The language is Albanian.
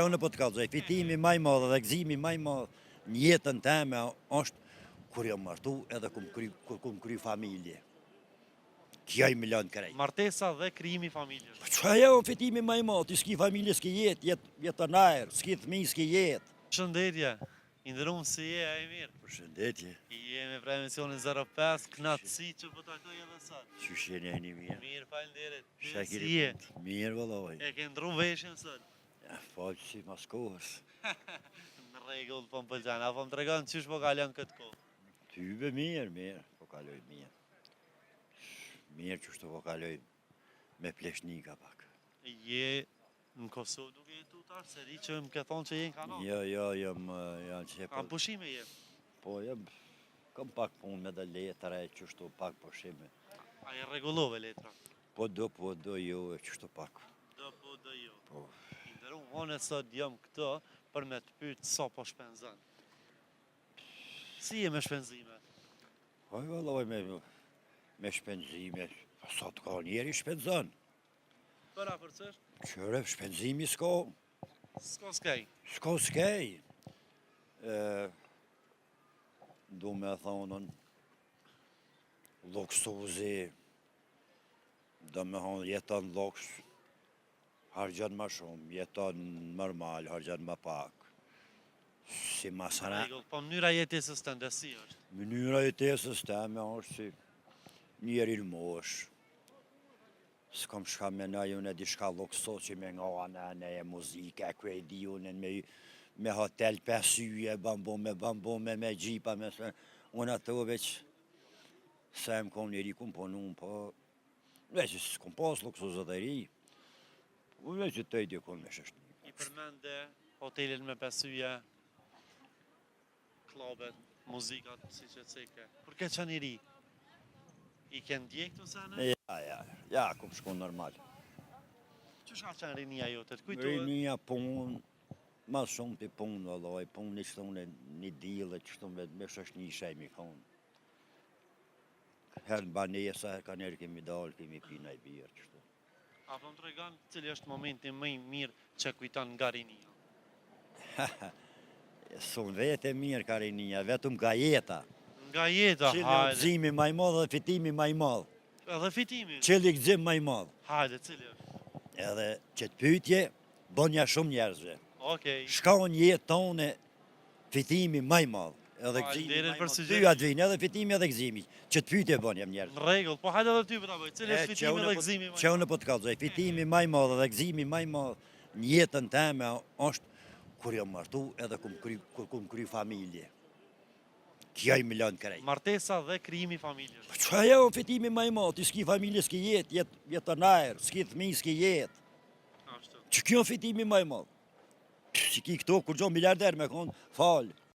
Unë po të kallëzoj, fitimi më i madh dhe gëzimi më i madh në jetën time është kur jam martu edhe kur kum kry familje. Kjo i më lën krejt. Martesa dhe krijimi i familjes. Qa jo fitimi më i madh, ti s'ki familje, s'ki jetë në ajër, s'ki fëmijë, s'ki jetë. Shëndetje, i nderuar si je, ai mirë. Përshëndetje. Jemi për emisionin 05, knatësi që po takoj edhe sot. Qysh jeni ai mirë? Mirë, faleminderit. Sa Si keni je? punë? Mirë vallai. E ke ndru veshën sot? Ja, falë si mas kohës. Në rregull, po më pëlqen. Apo më tregon çish po kalon këtë kohë? Ty be mirë, po kaloj mirë. Mirë që shto po kaloj me pleshnika pak. Je në Kosovë duke jetu tash, se ri që më ke thonë që je në Kanadë. Jo, janë që A pushime je? po jam, kam pak punë me dhe letra e që shto pak pushime. A je rregullove letra? Po do, jo, e që shto pak. Do jo. Po, I nderuar, unë sot jam këto për me të pyet sa po shpenzon. Si je me shpenzimet? oj vallai me shpenzime, sa të ka njeri shpenzon. Për afërcësh? Qëre, shpenzimi s'ka, S'kej. s'kej. Du me thonën, loksozi, do me thonë jeton loks, hargjan ma shumë, jeton normal, hargjan ma pak. Si masana, Rregull, po mënyra jetesës tënde si është? mënyra e tesës teme është si njeri në mosh. S'kom shka me na unë e di shka lokso që me nga anë e muzike, ku e di unë me hotel pesyje, bambume, me gjipa, unë ato veç, se më kom njeri kum ponu, po, veç s'kom pas loksoz dhe ri, unë veç të i dikon me shështni. I përmende hotelin me pesyje, klubet, muzikat, si që ceke. Për ke qenë i ri? I ke ndjek të sene? Ja, kum shku normal. Që shka qenë rinia jote? Të kujtu? Rinia punë, ma shumë për punë, vallaj, punë një qëtone një dilë, qëtone me shështni shemi konë. Herë në banesa, herë ka njerë kemi dalë, kemi pina i birë, qëtu. Apo më tregon cili është momenti më i mirë që kujton nga rinia? Sun vete mirë ka rinia, vetëm nga jeta. Nga jeta, Qili hajde. gëzimi ma i madh dhe fitimi ma i madh. Edhe fitimi. Qili gëzim ma i madh. Hajde, cili është? Edhe që të pytje, bënja shumë njerëzve. Okej. Shka unë jetë tone, fitimi ma i madh. Edhe gëzimi Faleminderit ma i për madh. sugjerim. Ty atë vinë, edhe fitimi edhe gëzimi. Që të pytje bënjam njerëzve. Në rregull, po hajde edhe ty për ta bëj. Cili është fitimi dhe gëzimi? Që unë po të kallëzoj, fitimi ma i madh dhe gëzimi ma i madh në jetën time është kur jam martu edhe kur kum kry familje. Kjo i më lën krejt. Martesa dhe krijimi i familjes. Qa jo fitimi ma i madh, ti s'ki familje, s'ki jetë në ajër, s'ki fëmijë, s'ki jetë. Ashtu. Që kjo fitimi ma i madh. Si ki këto, kur gjo miliarder me konë, falë.